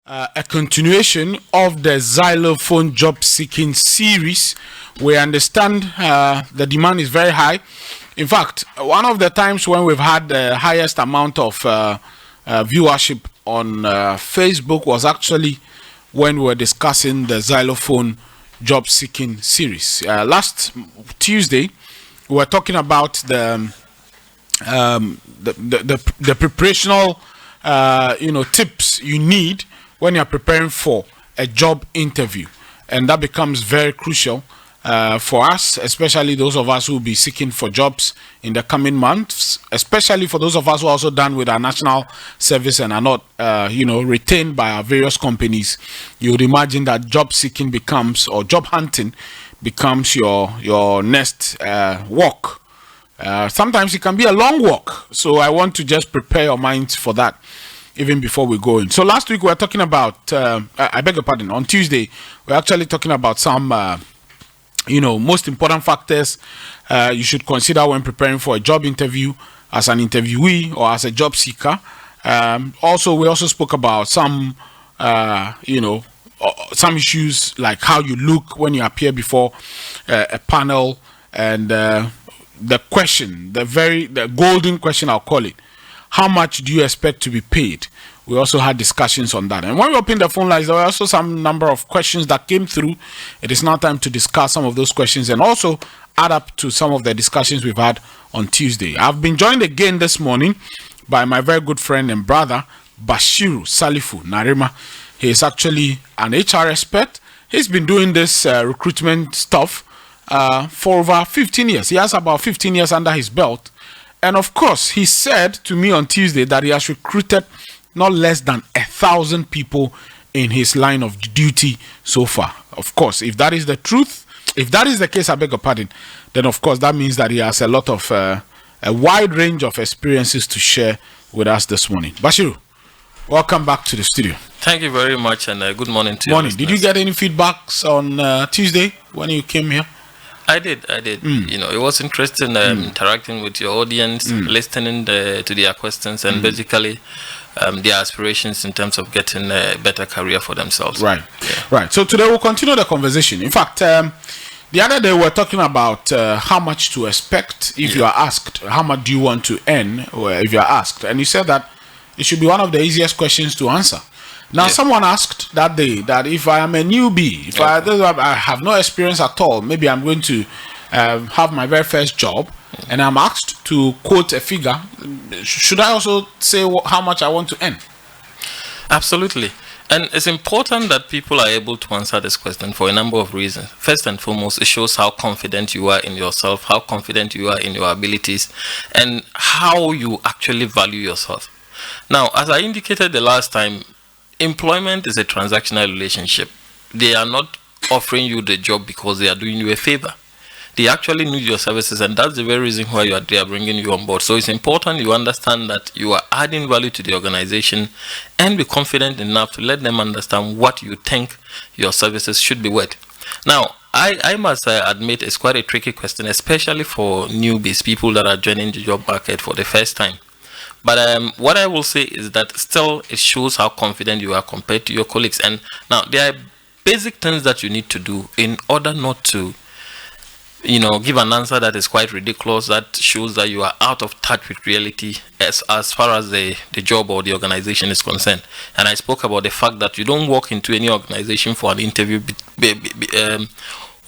a continuation of the Zylofon job seeking series. We understand the demand is very high. In fact, one of the times when we've had the highest amount of viewership on Facebook was actually when we were discussing the Zylofon job seeking series. Last Tuesday, we were talking about the preparational tips you need when you're preparing for a job interview, and that becomes very crucial for us, especially those of us who will be seeking for jobs in the coming months, especially for those of us who are also done with our national service and are not retained by our various companies. You would imagine that job seeking becomes, or job hunting becomes, your next walk. Sometimes it can be a long walk, so I want to just prepare your minds for that even before we go in. So last week we were talking about I beg your pardon, on Tuesday we're actually talking about some most important factors you should consider when preparing for a job interview as an interviewee or as a job seeker. We also spoke about some some issues like how you look when you appear before a panel, and the question, the golden question, I'll call it: how much do you expect to be paid? We also had discussions on that. And when we opened the phone lines, there were also some number of questions that came through. It is now time to discuss some of those questions and also add up to some of the discussions we've had on Tuesday. I've been joined again this morning by my very good friend and brother, Bashiru Salifu Narima. He is actually an HR expert. He's been doing this recruitment stuff for over 15 years. He has about 15 years under his belt. And of course, he said to me on Tuesday that he has recruited not less than 1,000 people in his line of duty so far. Of course, if that is the truth, if that is the case, I beg your pardon, then of course that means that he has a lot of, a wide range of experiences to share with us this morning. Bashiru, welcome back to the studio. Thank you very much, and good morning to you. Morning. Did you get any feedbacks on Tuesday when you came here? I did. It was interesting interacting with your audience, listening to their questions, and basically their aspirations in terms of getting a better career for themselves. Right. So today we'll continue the conversation. In fact, the other day we were talking about how much to expect if you are asked. How much do you want to earn if you are asked? And you said that it should be one of the easiest questions to answer. Now, someone asked that day that if I am a newbie, if I have no experience at all, maybe I'm going to have my very first job, and I'm asked to quote a figure, should I also say how much I want to earn? Absolutely. And it's important that people are able to answer this question for a number of reasons. First and foremost, it shows how confident you are in yourself, how confident you are in your abilities, and how you actually value yourself. Now, as I indicated the last time, employment is a transactional relationship. They are not offering you the job because they are doing you a favor. They actually need your services, and that's the very reason why they are bringing you on board. So it's important you understand that you are adding value to the organization, and be confident enough to let them understand what you think your services should be worth. Now, I must admit it's quite a tricky question, especially for newbies, people that are joining the job market for the first time. But what I will say is that still it shows how confident you are compared to your colleagues. And now there are basic things that you need to do in order not to, give an answer that is quite ridiculous, that shows that you are out of touch with reality as far as the job or the organization is concerned. And I spoke about the fact that you don't walk into any organization for an interview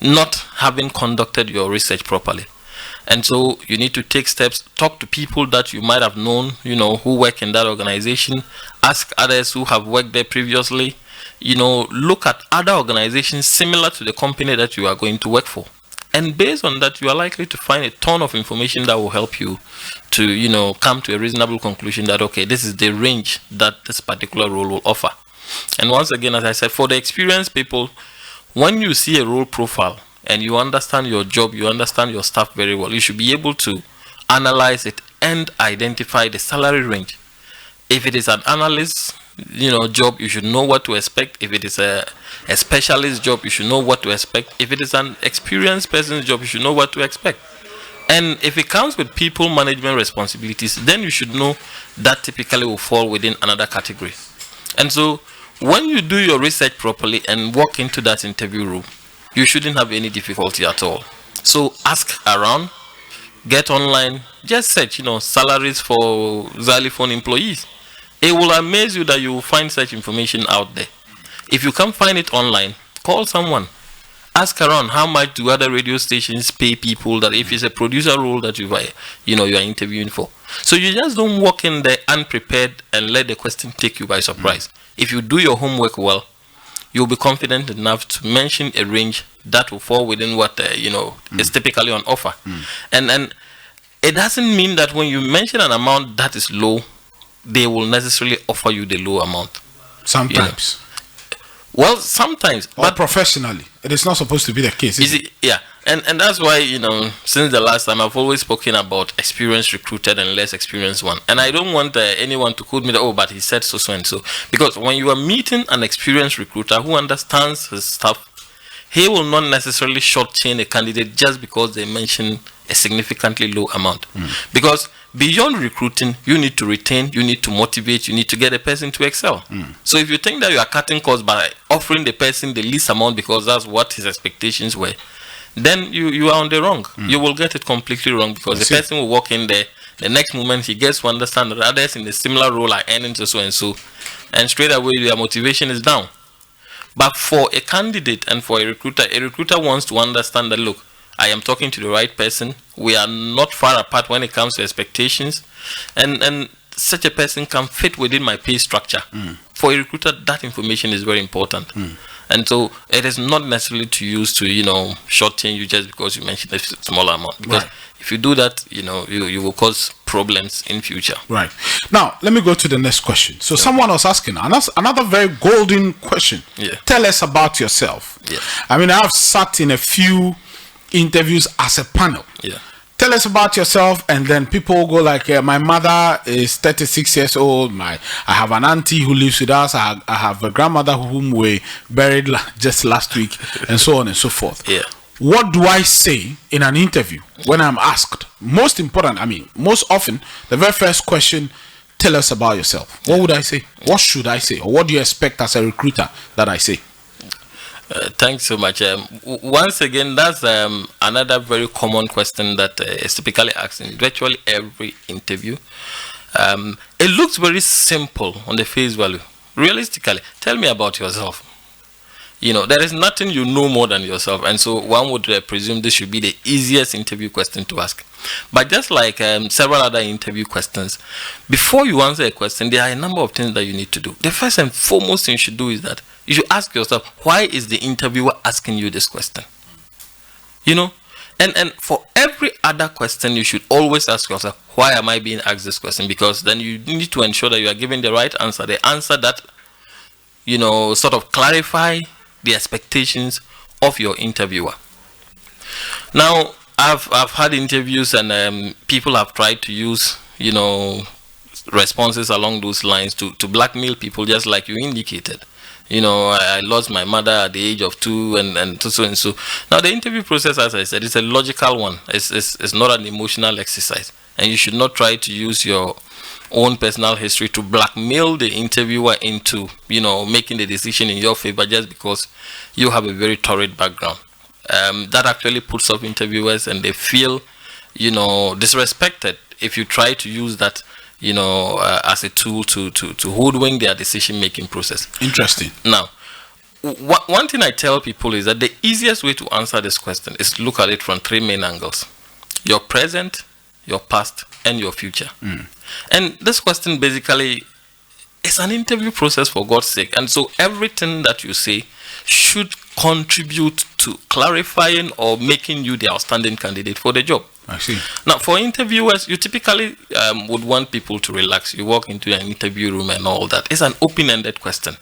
not having conducted your research properly. And so you need to take steps, talk to people that you might have known, who work in that organization, ask others who have worked there previously, look at other organizations similar to the company that you are going to work for. And based on that, you are likely to find a ton of information that will help you to, come to a reasonable conclusion that, okay, this is the range that this particular role will offer. And once again, as I said, for the experienced people, when you see a role profile, and you understand your job, you understand your staff very well, you should be able to analyze it and identify the salary range. If it is an analyst, job, you should know what to expect. If it is a specialist job, you should know what to expect. If it is an experienced person's job, you should know what to expect. And if it comes with people management responsibilities, then you should know that typically will fall within another category. And so when you do your research properly and walk into that interview room, you shouldn't have any difficulty at all. So ask around, get online, just search, salaries for Zylofon employees. It will amaze you that you will find such information out there. If you can't find it online, call someone. Ask around how much do other radio stations pay people that if it's a producer role that you are interviewing for. So you just don't walk in there unprepared and let the question take you by surprise. If you do your homework well, you'll be confident enough to mention a range that will fall within what is typically on offer. And it doesn't mean that when you mention an amount that is low, they will necessarily offer you the low amount. Sometimes. Well, sometimes, but professionally, it is not supposed to be the case. Yeah, and that's why since the last time I've always spoken about experienced recruited and less experienced one, and I don't want anyone to quote me that but he said so and so, because when you are meeting an experienced recruiter who understands his stuff, he will not necessarily shortchange a candidate just because they mention a significantly low amount. Because beyond recruiting, you need to retain, you need to motivate, you need to get a person to excel. So if you think that you are cutting costs by offering the person the least amount because that's what his expectations were, then you are on the wrong. You will get it completely wrong, because the person will walk in there, the next moment he gets to understand that others in a similar role are earning so and so, and straight away their motivation is down. But for a candidate and for a recruiter wants to understand that, look, I am talking to the right person. We are not far apart when it comes to expectations, and such a person can fit within my pay structure. For a recruiter, that information is very important. And so it is not necessarily to use to shortchange you just because you mentioned a smaller amount, because if you do that, you will cause problems in future. Right. Now let me go to the next question. So someone was asking another very golden question. Tell us about yourself. I mean, I've sat in a few interviews as a panel. Tell us about yourself, and then people go like, my mother is 36 years old, I have an auntie who lives with us, I have a grandmother whom we buried just last week, and so on and so forth. What do I say in an interview when I'm asked? Most often, the very first question, tell us about yourself. What would I say? What should I say? Or what do you expect as a recruiter that I say? Thanks so much. Once again, that's another very common question that is typically asked in virtually every interview. It looks very simple on the face value. Realistically, tell me about yourself. There is nothing you know more than yourself, and so one would presume this should be the easiest interview question to ask. But just like several other interview questions, before you answer a question, there are a number of things that you need to do. The first and foremost thing you should do is that you should ask yourself, why is the interviewer asking you this question? And for every other question, you should always ask yourself, why am I being asked this question? Because then you need to ensure that you are giving the right answer, the answer that sort of clarify the expectations of your interviewer. Now, I've had interviews, and people have tried to use responses along those lines to blackmail people, just like you indicated. I lost my mother at the age of 2, and so and so. Now, the interview process, as I said, is a logical one. It's not an emotional exercise, and you should not try to use your own personal history to blackmail the interviewer into making the decision in your favor just because you have a very torrid background. That actually puts off interviewers, and they feel disrespected if you try to use that as a tool to hoodwink their decision making process. Interesting. Now, one thing I tell people is that the easiest way to answer this question is to look at it from 3 main angles: your present, your past, and your future. And this question basically is an interview process, for God's sake. And so everything that you say should contribute to clarifying or making you the outstanding candidate for the job. I see. Now, for interviewers, you typically would want people to relax. You walk into an interview room and all that. It's an open-ended question.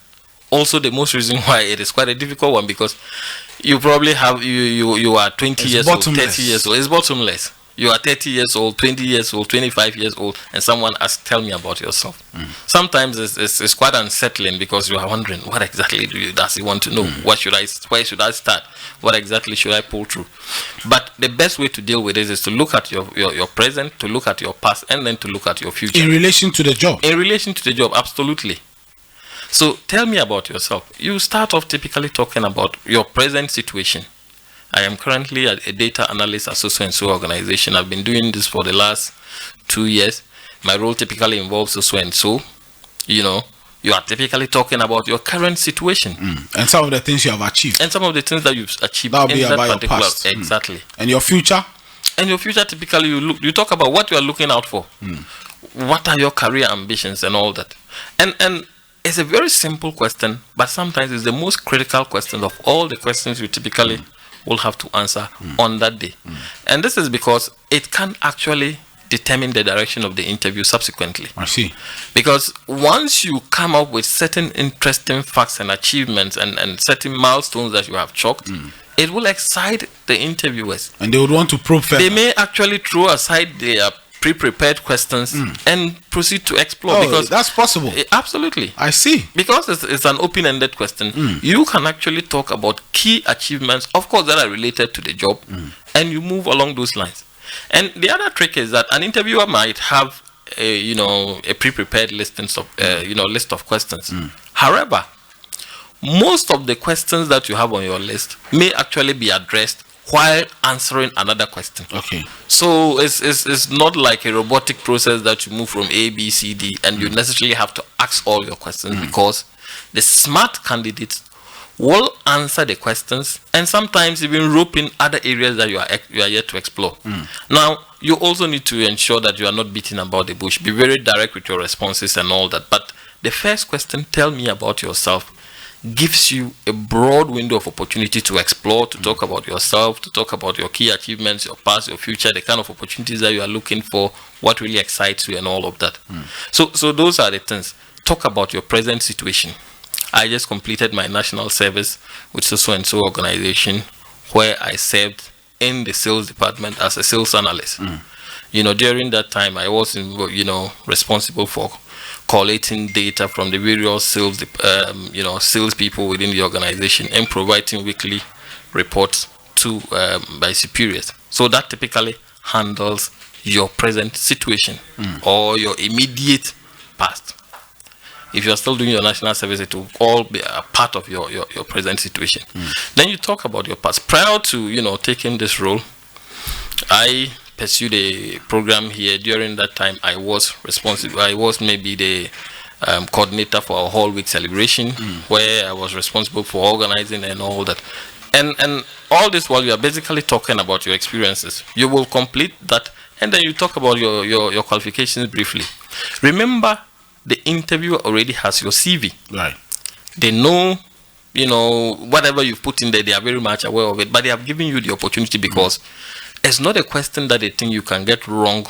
Also, the most reason why it is quite a difficult one, because you probably have you are 20 years old, 30 years old. It's bottomless. You are 30 years old, 20 years old, 25 years old, and someone asks, tell me about yourself. Sometimes it's quite unsettling, because you are wondering, what exactly does he want to know? Where should I start? What exactly should I pull through? But the best way to deal with this is to look at your present, to look at your past, and then to look at your future. In relation to the job? In relation to the job, absolutely. So tell me about yourself. You start off typically talking about your present situation. I am currently a data analyst at so-and-so organization. I've been doing this for the last 2 years. My role typically involves so-and-so. You know, you are typically talking about your current situation. And some of the things you have achieved. And some of the things that you've achieved That'll in be that about your particular... past. Exactly. And your future? And your future, typically, you talk about what you are looking out for. What are your career ambitions and all that. And it's a very simple question, but sometimes it's the most critical question of all the questions you typically will have to answer on that day. And this is because it can actually determine the direction of the interview subsequently. I see. Because once you come up with certain interesting facts and achievements and certain milestones that you have chalked, it will excite the interviewers. And they would want to probe further. They may actually throw aside their pre-prepared questions and proceed to explore. Because that's possible. Absolutely. I see. Because it's an open-ended question, you can actually talk about key achievements, of course, that are related to the job, and you move along those lines. And the other trick is that an interviewer might have a pre-prepared list of questions. However, most of the questions that you have on your list may actually be addressed while answering another question. Okay. So it's not like a robotic process that you move from A, B, C, D, and you necessarily have to ask all your questions, because the smart candidates will answer the questions and sometimes even rope in other areas that you are yet to explore. Now, you also need to ensure that you are not beating about the bush. Be very direct with your responses and all that. But the first question, tell me about yourself, gives you a broad window of opportunity to explore, to talk about yourself, to talk about your key achievements, your past, your future, the kind of opportunities that you are looking for, what really excites you and all of that. So those are the things. Talk about your present situation. I just completed my national service with so-and-so organization, where I served in the sales department as a sales analyst. During that time, I was responsible for collating data from the various sales people within the organization and providing weekly reports to my superiors. So that typically handles your present situation or your immediate past. If you're still doing your national service, it will all be a part of your present situation. Then you talk about your past. Prior to taking this role, I pursued a program here. During that time, I was responsible. I was maybe the coordinator for our whole week celebration, where I was responsible for organizing and all that. And all this while you are basically talking about your experiences. You will complete that, and then you talk about your qualifications briefly. Remember, the interviewer already has your CV. Right. They know, whatever you've put in there, they are very much aware of it, but they have given you the opportunity because it's not a question that they think you can get wrong.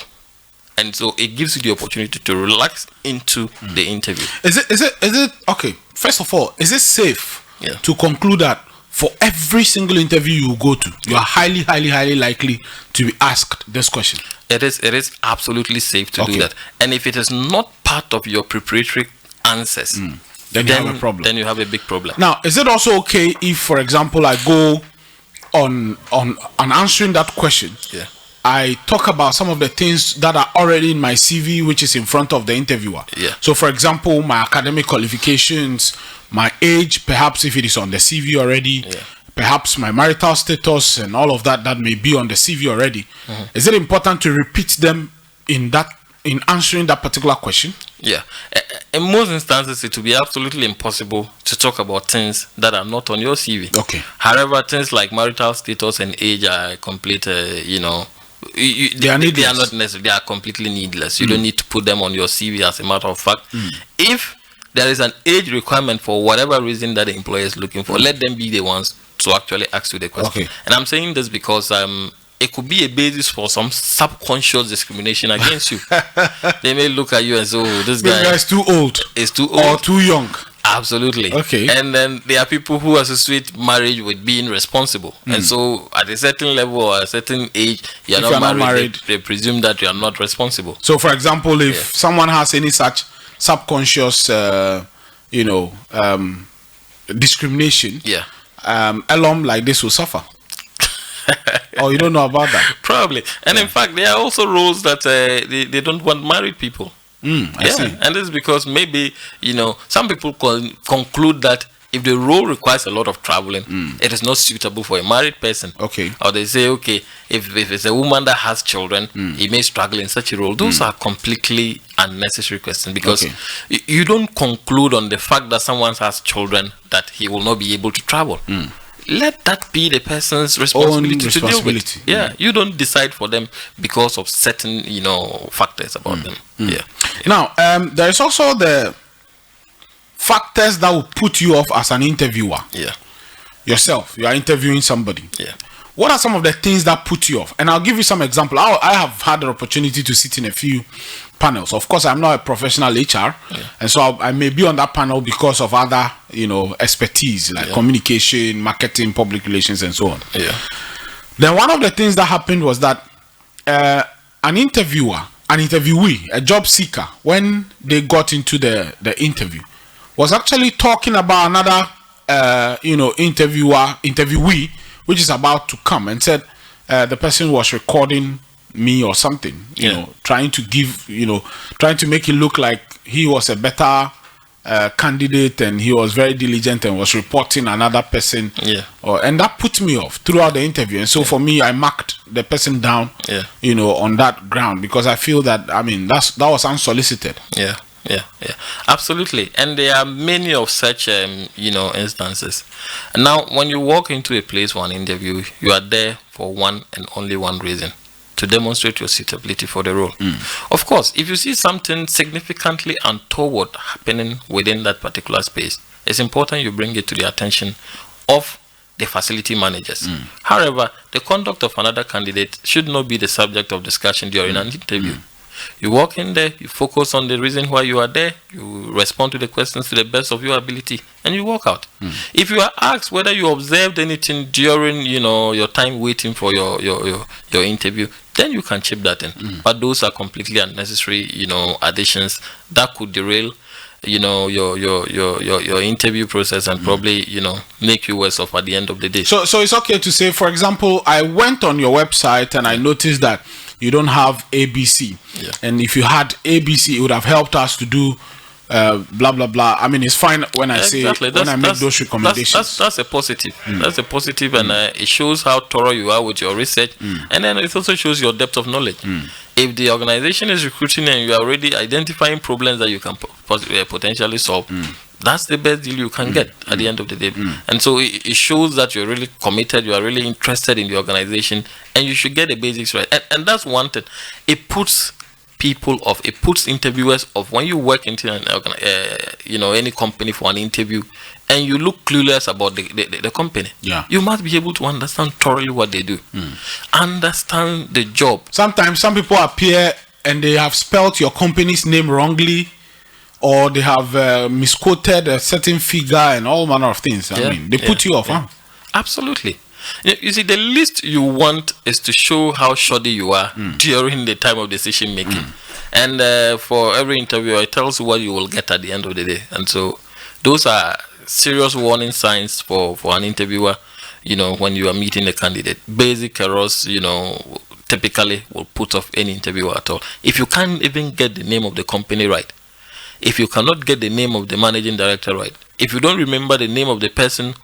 And so it gives you the opportunity to relax into the interview. Is it okay? First of all, is it safe to conclude that for every single interview you go to, you are highly, highly, highly likely to be asked this question? It is absolutely safe to do that. And if it is not part of your preparatory answers, then you have a problem. Then you have a big problem. Now, is it also okay if, for example, I go on answering that question, I talk about some of the things that are already in my CV, which is in front of the interviewer? So, for example, my academic qualifications, my age, perhaps if it is on the CV already, perhaps my marital status and all of that may be on the CV already. Is it important to repeat them in answering that particular question? In most instances, it will be absolutely impossible to talk about things that are not on your CV. However, things like marital status and age are complete, they are not necessary. They are completely needless. You don't need to put them on your CV, as a matter of fact. If there is an age requirement for whatever reason that the employer is looking for, let them be the ones to actually ask you the question. And I'm saying this because it could be a basis for some subconscious discrimination against you. They may look at you and say, oh, this guy is too old. Is too old. Or too young. Absolutely. And then there are people who associate marriage with being responsible. And so at a certain level or a certain age, you're not married. They presume that you are not responsible. So, for example, if someone has any such subconscious, discrimination, alum like this will suffer. Oh, you don't know about that? Probably. And in fact, there are also rules that they don't want married people. I see. And this is because maybe, some people conclude that if the role requires a lot of traveling, it is not suitable for a married person. Okay. Or they say, okay, if it's a woman that has children, he may struggle in such a role. Those are completely unnecessary questions, because you don't conclude on the fact that someone has children that he will not be able to travel. Let that be the person's responsibility to deal with. Yeah, you don't decide for them because of certain, factors about them. Yeah. Now, there is also the factors that will put you off as an interviewer. Yeah. Yourself, you are interviewing somebody. Yeah. What are some of the things that put you off? And I'll give you some example. I have had the opportunity to sit in a few panels. Of course, I'm not a professional HR, and so I may be on that panel because of other, expertise like communication, marketing, public relations, and so on. Yeah. Then one of the things that happened was that an interviewee, a job seeker, when they got into the interview, was actually talking about another, interviewee, which is about to come, and said the person was recording me or something, trying to make it look like he was a better candidate, and he was very diligent and was reporting another person. And that put me off throughout the interview. And so for me, I marked the person down, on that ground, because I feel that, that was unsolicited. Yeah, absolutely. And there are many of such, instances. And now, when you walk into a place for an interview, you are there for one and only one reason: to demonstrate your suitability for the role. Of course, if you see something significantly untoward happening within that particular space, it's important you bring it to the attention of the facility managers. However, the conduct of another candidate should not be the subject of discussion during an interview. You walk in there, you focus on the reason why you are there, you respond to the questions to the best of your ability, and you walk out. If you are asked whether you observed anything during, your time waiting for your interview, then you can chip that in. But those are completely unnecessary, additions that could derail, your interview process, and probably, make you worse off at the end of the day. So it's okay to say, for example, I went on your website and I noticed that you don't have ABC. And if you had ABC, it would have helped us to do blah blah blah. It's fine when I make those recommendations. That's a positive. That's a positive, and it shows how thorough you are with your research, and then it also shows your depth of knowledge. If the organization is recruiting and you are already identifying problems that you can potentially solve, that's the best deal you can get at the end of the day. And so it shows that you're really committed, you are really interested in the organization, and you should get the basics right. And that's one thing. It puts people off, it puts interviewers off. When you work into an any company for an interview, and you look clueless about the company, you must be able to understand thoroughly what they do, understand the job. Sometimes some people appear and they have spelled your company's name wrongly, or they have misquoted a certain figure and all manner of things. They put you off. Absolutely. You see, the least you want is to show how shoddy you are during the time of decision making. And for every interviewer, it tells you what you will get at the end of the day. And so those are serious warning signs for an interviewer, when you are meeting a candidate. Basic errors, typically will put off any interviewer at all. If you can't even get the name of the company right, if you cannot get the name of the managing director right, if you don't remember the name of the person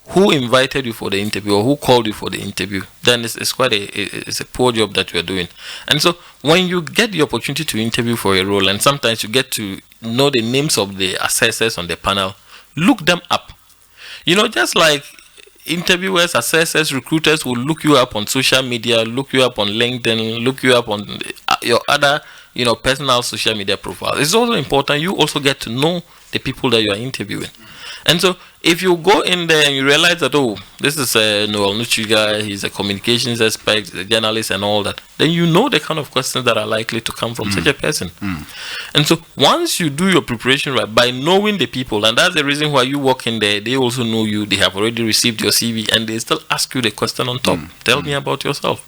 who invited you for the interview or who called you for the interview, then it's quite a poor job that you are doing. And so when you get the opportunity to interview for a role, and sometimes you get to know the names of the assessors on the panel, look them up. Just like interviewers, assessors, recruiters will look you up on social media, look you up on LinkedIn, look you up on your other personal social media profile. It's also important you also get to know the people that you are interviewing. And so if you go in there and you realize that, this is a Noel Nuchi guy, he's a communications expert, a journalist and all that, then you know the kind of questions that are likely to come from such a person. And so once you do your preparation right, by knowing the people, and that's the reason why you walk in there, they also know you, they have already received your CV, and they still ask you the question on top. Tell me about yourself.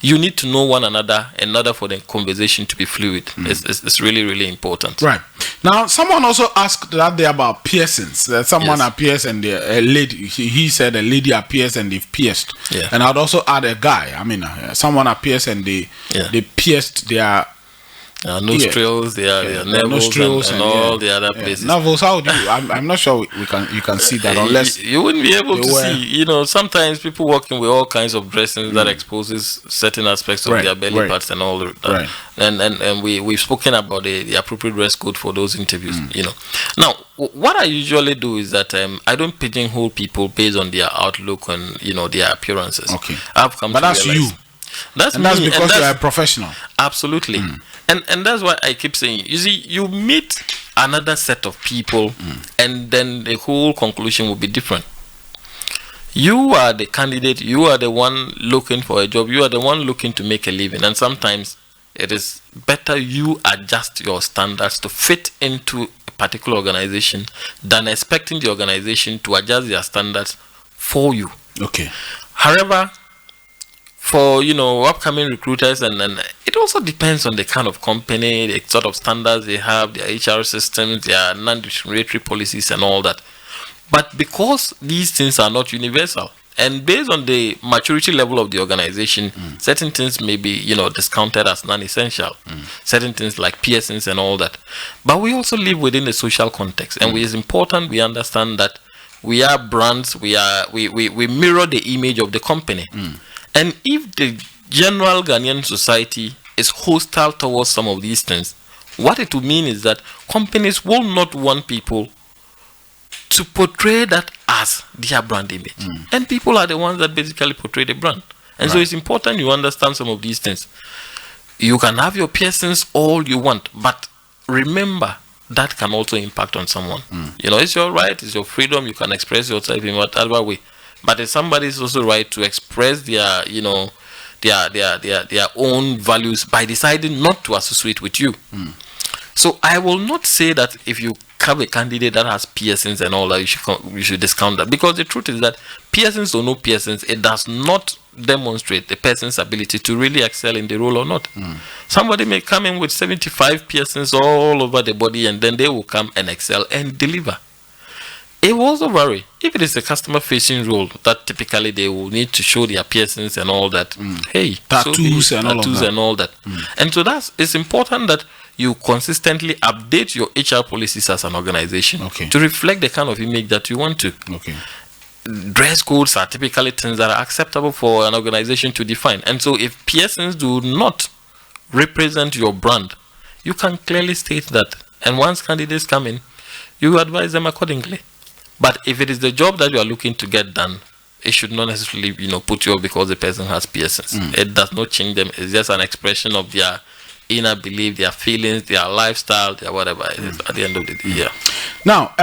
You need to know one another in order for the conversation to be fluid. It's really, really important. Right. Now, someone also asked that day about piercings. Someone appears and a lady, he said a lady appears and they've pierced. And I'd also add a guy. Someone appears and they pierced their Nostrils, their navel, and all the other places. Navels, how do you? I'm not sure you can see that unless you wouldn't be able to see. Sometimes people walking with all kinds of dressings that exposes certain aspects of their belly parts and all that. Right. And we've spoken about the appropriate dress code for those interviews. Now what I usually do is that I don't pigeonhole people based on their outlook and their appearances. Okay. I've come but to that's realize, you. That's and me, that's because you're a professional. Absolutely. And that's why I keep saying, you see, you meet another set of people and then the whole conclusion will be different. You are the candidate, you are the one looking for a job, you are the one looking to make a living, and sometimes it is better you adjust your standards to fit into a particular organization than expecting the organization to adjust their standards for you. Okay. However, for upcoming recruiters, and it also depends on the kind of company, the sort of standards they have, their HR systems, their non-discriminatory policies and all that. But because these things are not universal, and based on the maturity level of the organization, certain things may be discounted as non-essential, certain things like piercings and all that. But we also live within the social context, and it is important we understand that we are brands, we mirror the image of the company. And if the general Ghanaian society is hostile towards some of these things, what it will mean is that companies will not want people to portray that as their brand image. And people are the ones that basically portray the brand. And so it's important you understand some of these things. You can have your piercings all you want, but remember, that can also impact on someone. It's your right, it's your freedom, you can express yourself in whatever way. But if somebody is also right to express their own values by deciding not to associate with you. So I will not say that if you have a candidate that has piercings and all that, you should discount that, because the truth is that piercings or no piercings, it does not demonstrate the person's ability to really excel in the role or not. Somebody may come in with 75 piercings all over the body, and then they will come and excel and deliver. It will also vary. If it is a customer-facing role, that typically they will need to show their piercings and all that. Tattoos and all that. And so it's important that you consistently update your HR policies as an organization to reflect the kind of image that you want to. Dress codes are typically things that are acceptable for an organization to define. And so if piercings do not represent your brand, you can clearly state that. And once candidates come in, you advise them accordingly. But if it is the job that you are looking to get done, it should not necessarily, put you off because the person has piercings. It does not change them. It's just an expression of their inner belief, their feelings, their lifestyle, their whatever it is at the end of the day. Now,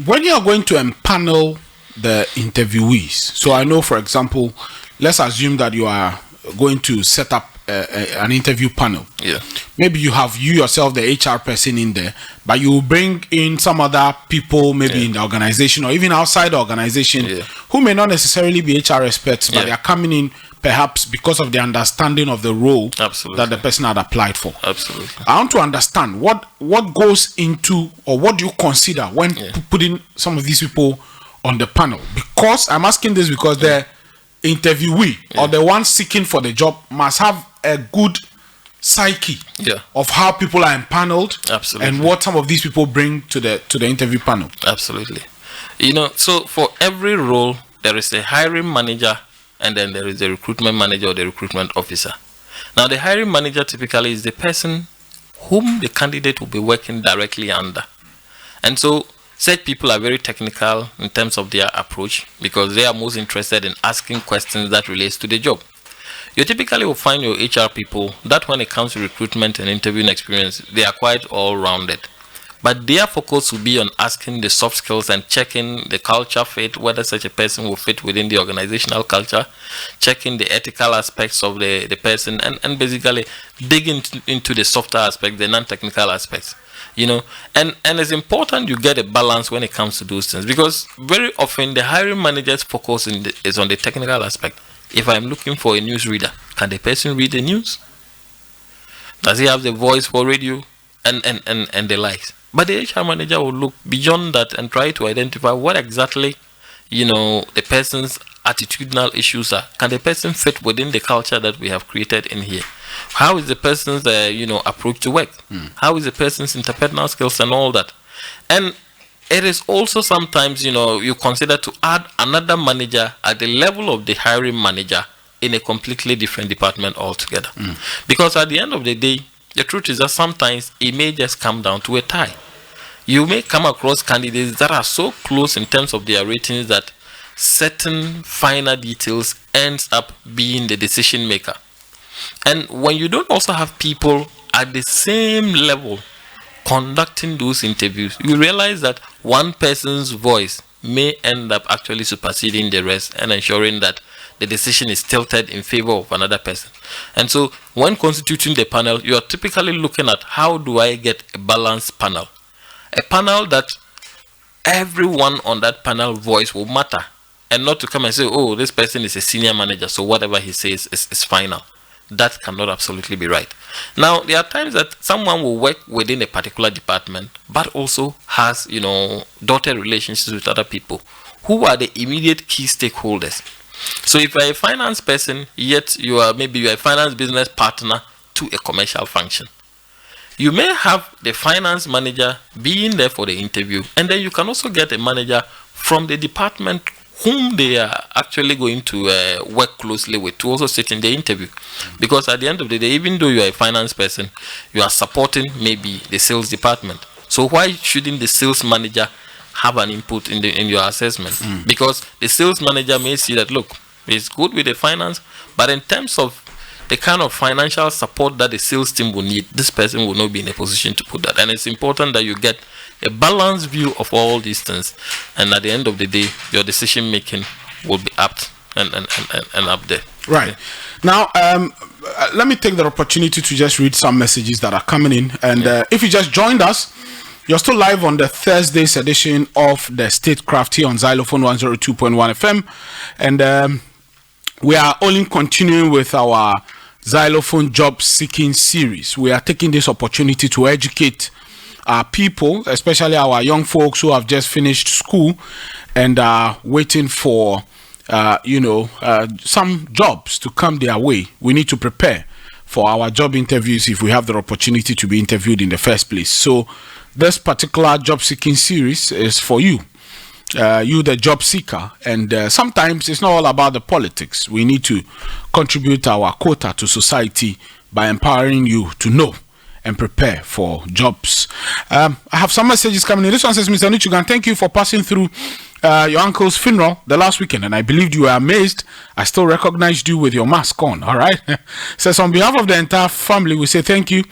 when you are going to empanel the interviewees, so I know, for example, let's assume that you are going to set up an interview panel. Maybe you have you yourself, the HR person in there, but you bring in some other people, maybe in the organization or even outside the organization, who may not necessarily be HR experts, but they are coming in perhaps because of the understanding of the role that the person had applied for. I want to understand what goes into, or what do you consider when putting some of these people on the panel? Because I'm asking this because the interviewee or the one seeking for the job must have a good psyche of how people are empaneled and what some of these people bring to the interview panel. So for every role there is a hiring manager, and then there is a recruitment manager or the recruitment officer. Now the hiring manager typically is the person whom the candidate will be working directly under. And so such people are very technical in terms of their approach, because they are most interested in asking questions that relates to the job. You typically will find your HR people that when it comes to recruitment and interviewing experience, they are quite all-rounded. But their focus will be on asking the soft skills and checking the culture fit, whether such a person will fit within the organizational culture, checking the ethical aspects of the person, and basically digging into the softer aspect, the non-technical aspects. And it's important you get a balance when it comes to those things, because very often the hiring manager's focus is on the technical aspect. If I'm looking for a newsreader, can the person read the news? Does he have the voice for radio? And the likes. But the HR manager will look beyond that and try to identify what exactly, the person's attitudinal issues are. Can the person fit within the culture that we have created in here? How is the person's approach to work? How is the person's interpersonal skills and all that? And it is also sometimes you consider to add another manager at the level of the hiring manager in a completely different department altogether. Because at the end of the day, the truth is that sometimes it may just come down to a tie. You may come across candidates that are so close in terms of their ratings that certain finer details ends up being the decision maker. And when you don't also have people at the same level conducting those interviews, you realize that one person's voice may end up actually superseding the rest and ensuring that the decision is tilted in favor of another person. And so when constituting the panel, you are typically looking at how do I get a balanced panel? A panel that everyone on that panel voice will matter, and not to come and say, oh, this person is a senior manager, so whatever he says is final. That cannot absolutely be right. Now, there are times that someone will work within a particular department, but also has, daughter relationships with other people who are the immediate key stakeholders. So if you are a finance person, yet you are a finance business partner to a commercial function, you may have the finance manager being there for the interview, and then you can also get a manager from the department whom they are actually going to work closely with to also sit in the interview. Because at the end of the day, even though you are a finance person, you are supporting maybe the sales department. So why shouldn't the sales manager have an input in your assessment? Because the sales manager may see that, look, it's good with the finance, but in terms of the kind of financial support that the sales team will need, this person will not be in a position to put that. And it's important that you get a balanced view of all these things, and at the end of the day, your decision making will be apt and up there. Right. Now, let me take the opportunity to just read some messages that are coming in. And if you just joined us, you're still live on the Thursday's edition of the Statecraft here on Zylofon 102.1 FM. And we are only continuing with our Zylofon job seeking series. We are taking this opportunity to educate our people, especially our young folks who have just finished school and are waiting for some jobs to come their way. We need to prepare for our job interviews if we have the opportunity to be interviewed in the first place. So this particular job seeking series is for you. You the job seeker, and sometimes it's not all about the politics. We need to contribute our quota to society by empowering you to know and prepare for jobs. I have some messages coming in. This one says, Mr. Nichugan, thank you for passing through your uncle's funeral the last weekend, and I believed you were amazed. I still recognized you with your mask on. All right. Says, on behalf of the entire family, we say thank you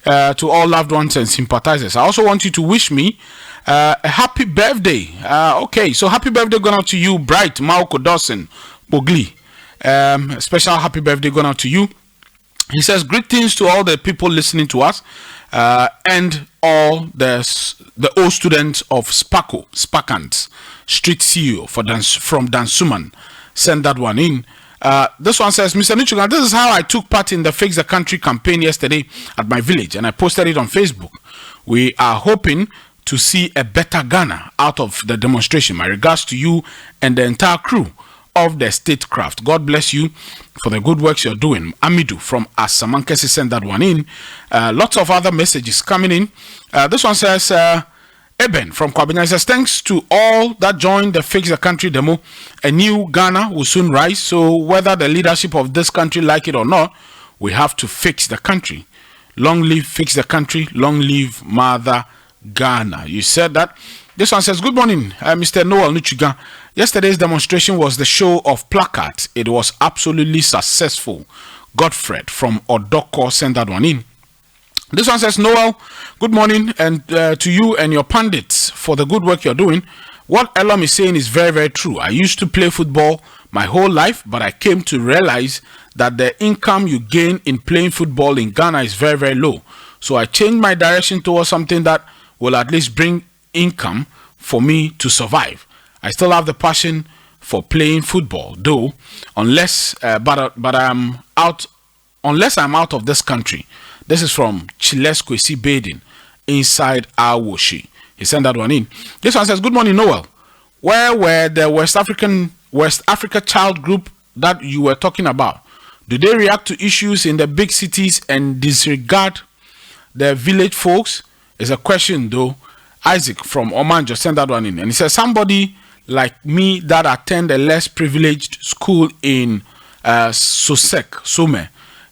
to all loved ones and sympathizers. I also want you to wish me a happy birthday. Okay, so happy birthday going out to you, Bright Mauko Dawson Bogli. Special happy birthday going out to you. He says, greetings to all the people listening to us and all the old students of Spakant Street CEO from Dansuman. Send that one in. This one says, Mr. Nichugan, this is how I took part in the Fix the Country campaign yesterday at my village, and I posted it on Facebook. We are hoping to see a better Ghana out of the demonstration. My regards to you and the entire crew of the Statecraft. God bless you for the good works you're doing. Amidu from Asamankesi sent that one in. Lots of other messages coming in. This one says, Eben from Kwabena says, thanks to all that joined the Fix the Country demo. A new Ghana will soon rise. So whether the leadership of this country like it or not, we have to fix the country. Long live Fix the Country. Long live Mother Ghana. You said that. This one says, good morning, Mr. Noel Nichugan. Yesterday's demonstration was the show of placards. It was absolutely successful. Godfred from Odoko sent that one in. This one says, Noel, good morning, and to you and your pundits for the good work you're doing. What Elam is saying is very, very true. I used to play football my whole life, but I came to realize that the income you gain in playing football in Ghana is very, very low. So I changed my direction towards something that will at least bring income for me to survive. I still have the passion for playing football, though, unless I'm out of this country. This is from Chiles Kwesi Badin inside Awoshi. He sent that one in. This one says, good morning, Noel. Where were the West African West Africa Child Group that you were talking about, do they react to issues in the big cities and disregard the village folks? Is a question though. Isaac from Oman just sent that one in, and he says somebody like me that attend a less privileged school in Some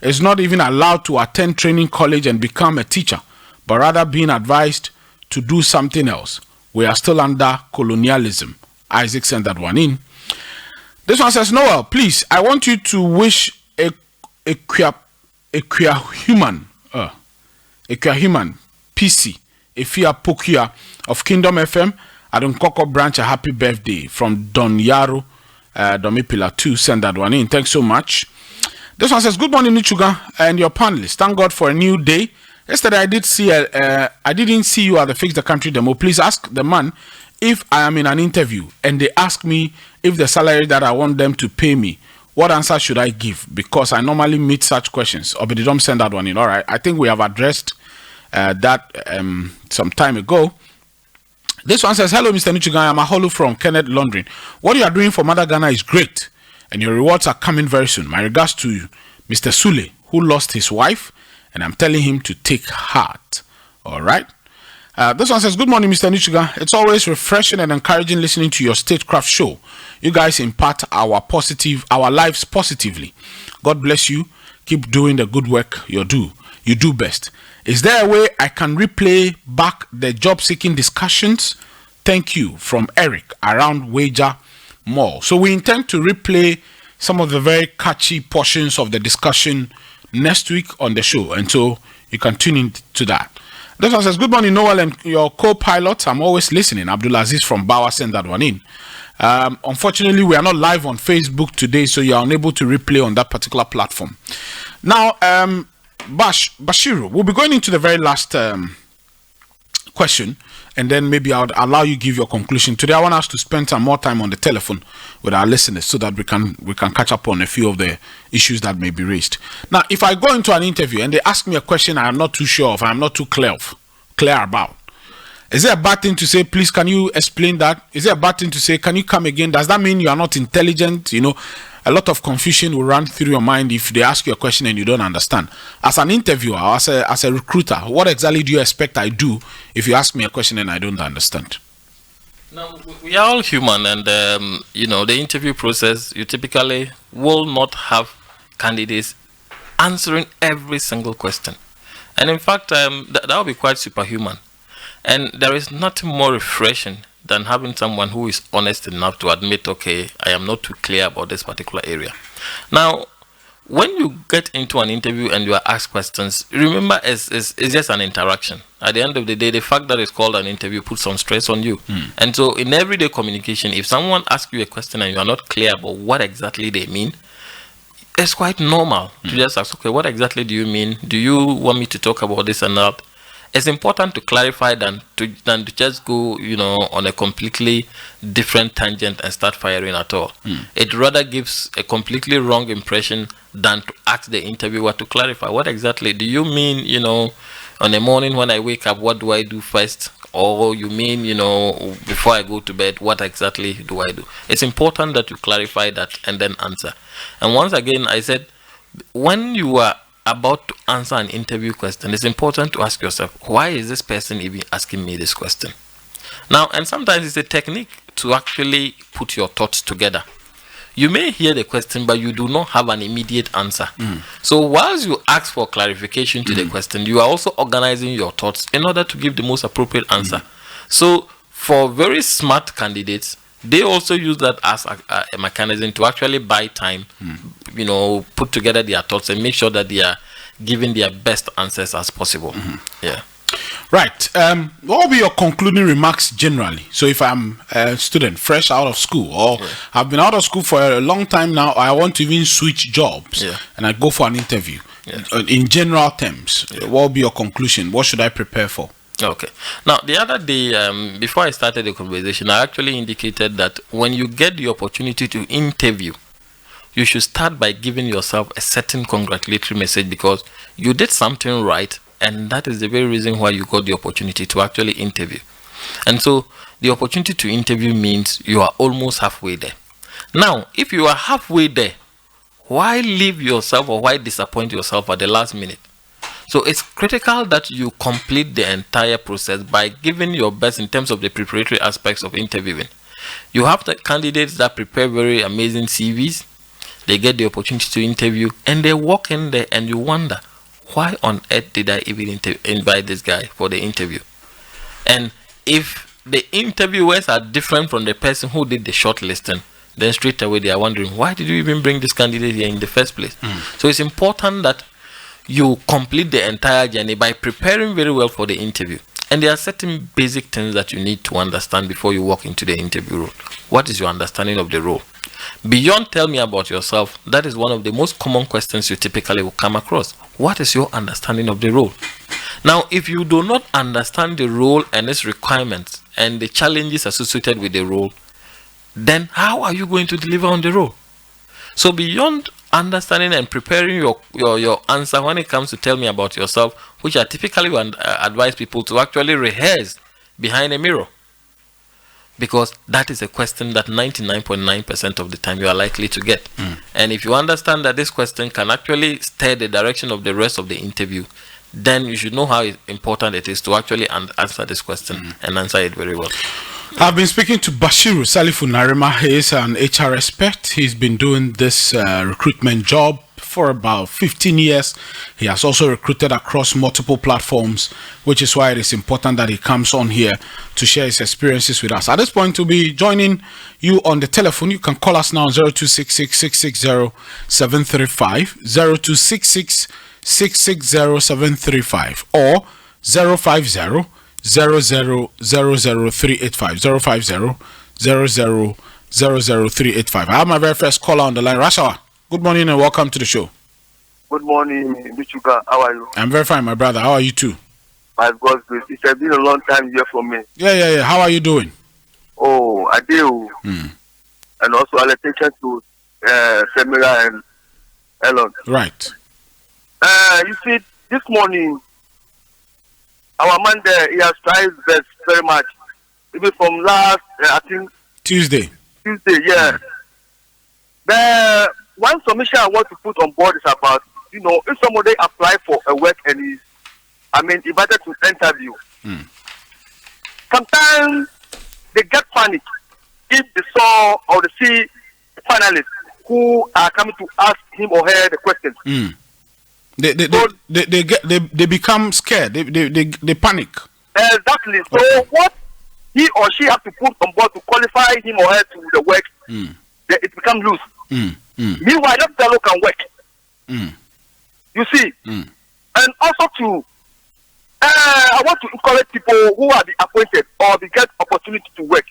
is not even allowed to attend training college and become a teacher, but rather being advised to do something else. We are still under colonialism. Isaac sent that one in. This one says, Noel, please, I want you to wish a queer human PC, Efia Pokia of Kingdom FM at Nkoko branch, a happy birthday from Don Yaro, Domipila 2. Send that one in. Thanks so much. This one says, good morning, Nichuga and your panelists. Thank God for a new day. Yesterday, I didn't see you at the Fix the Country demo. Please ask the man if I am in an interview and they ask me if the salary that I want them to pay me, what answer should I give? Because I normally meet such questions. Obedidom send that one in. All right. I think we have addressed that some time ago. This one says, hello, Mr. Nichuga. I'm Aholu from Kenneth Laundering. What you are doing for Mother Ghana is great, and your rewards are coming very soon. My regards to you, Mr. Sule, who lost his wife, and I'm telling him to take heart. All right. This one says, good morning, Mr. Nichuga. It's always refreshing and encouraging listening to your statecraft show. You guys impart our lives positively. God bless you. Keep doing the good work you do best. Is there a way I can replay back the job-seeking discussions? Thank you, from Eric around Wager Mall. So we intend to replay some of the very catchy portions of the discussion next week on the show, and so you can tune in to that. This one says, good morning, Noel and your co-pilot. I'm always listening. Abdulaziz from Bawa sent that one in. Unfortunately, we are not live on Facebook today, so you are unable to replay on that particular platform. Now, Bashiru, we'll be going into the very last question, and then maybe I'll allow you give your conclusion. Today, I want us to spend some more time on the telephone with our listeners so that we can catch up on a few of the issues that may be raised. Now, if I go into an interview and they ask me a question I am not too sure of, I am not too clear about, is it a bad thing to say, please, can you explain that? Is it a bad thing to say, can you come again? Does that mean you are not intelligent? You know, a lot of confusion will run through your mind if they ask you a question and you don't understand. As an interviewer, as a recruiter, what exactly do you expect I do if you ask me a question and I don't understand? Now, we are all human, and the interview process, you typically will not have candidates answering every single question. And in fact, that will be quite superhuman. And there is nothing more refreshing than having someone who is honest enough to admit, okay, I am not too clear about this particular area. Now, when you get into an interview and you are asked questions, remember it's just an interaction. At the end of the day, the fact that it's called an interview puts some stress on you. And so in everyday communication, if someone asks you a question and you are not clear about what exactly they mean, it's quite normal to just ask, okay, what exactly do you mean? Do you want me to talk about this and that? It's important to clarify than to just go, on a completely different tangent and start firing at all. It rather gives a completely wrong impression than to ask the interviewer to clarify. What exactly do you mean, on a morning when I wake up, what do I do first? Or you mean, before I go to bed, what exactly do I do? It's important that you clarify that and then answer. And once again, I said, when you are about to answer an interview question, it's important to ask yourself, why is this person even asking me this question? Now, and sometimes it's a technique to actually put your thoughts together. You may hear the question, but you do not have an immediate answer. So whilst you ask for clarification to the question, you are also organizing your thoughts in order to give the most appropriate answer. So for very smart candidates, they also use that as a mechanism to actually buy time, put together their thoughts and make sure that they are giving their best answers as possible. Yeah. Right. What will be your concluding remarks generally? So if I'm a student fresh out of school, or I've been out of school for a long time now, I want to even switch jobs and I go for an interview. In general terms, what will be your conclusion? What should I prepare for? Okay. Now, the other day, before I started the conversation, I actually indicated that when you get the opportunity to interview, you should start by giving yourself a certain congratulatory message because you did something right, and that is the very reason why you got the opportunity to actually interview. And so, the opportunity to interview means you are almost halfway there. Now, if you are halfway there, why leave yourself or why disappoint yourself at the last minute? So it's critical that you complete the entire process by giving your best in terms of the preparatory aspects of interviewing. You have the candidates that prepare very amazing CVs. They get the opportunity to interview and they walk in there and you wonder, why on earth did I even invite this guy for the interview? And if the interviewers are different from the person who did the shortlisting, then straight away they are wondering, why did you even bring this candidate here in the first place? So it's important that you complete the entire journey by preparing very well for the interview. And there are certain basic things that you need to understand before you walk into the interview role. What is your understanding of the role? Beyond tell me about yourself, that is one of the most common questions you typically will come across. What is your understanding of the role? Now, if you do not understand the role and its requirements and the challenges associated with the role, then how are you going to deliver on the role? So beyond understanding and preparing your answer when it comes to tell me about yourself, which I typically advise people to actually rehearse behind a mirror, because that is a question that 99.9% of the time you are likely to get. And if you understand that this question can actually steer the direction of the rest of the interview, then you should know how important it is to actually answer this question and answer it very well. I've been speaking to Bashiru Zylofon Media. He is an HR expert. He's been doing this recruitment job for about 15 years. He has also recruited across multiple platforms, which is why it is important that he comes on here to share his experiences with us. At this point, we'll be joining you on the telephone. You can call us now 0266-660-735, 0266-660-735, or 050 0000385, 050 0000385. I have my very first caller on the line. Rashawa, good morning and welcome to the show. Good morning, Bichuka. How are you? I'm very fine, my brother. How are you too? My God's grace. It has been a long time here for me. Yeah. How are you doing? Oh, I do. And also I'll attention to Semira and Elon. Right. You see, this morning, our man there, he has tried his best very much. Even from last, I think... Tuesday, yeah. The one submission I want to put on board is about, if somebody apply for a work and is, invited to interview. Sometimes they get panic if they saw or they see finalists who are coming to ask him or her the questions. They become scared. They panic. Exactly. So what he or she has to put on board to qualify him or her to the work, it becomes loose. Meanwhile, that fellow can work. You see, and also I want to encourage people who are appointed or they get opportunity to work,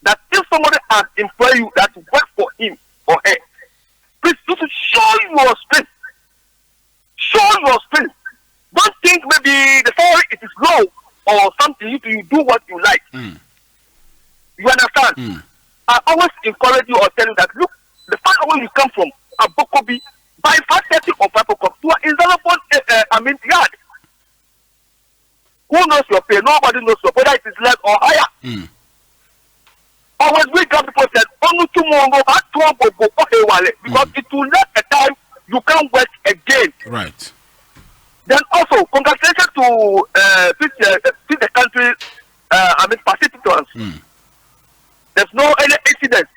that if somebody has employed you that work for him or her, please you should show your strength. Show your strength. Don't think maybe the salary it is low or something. You do what you like. You understand? I always encourage you or tell you that look, the fact where you come from, Abokobi, by 5:30 or 5 o'clock, you are in Zylofon yard. Who knows your pay? Nobody knows your pay, whether it is less or higher. Always we got people said, because it will let a time you can't work again. Right. Then also, congratulations to the country, participants. There's no any incident.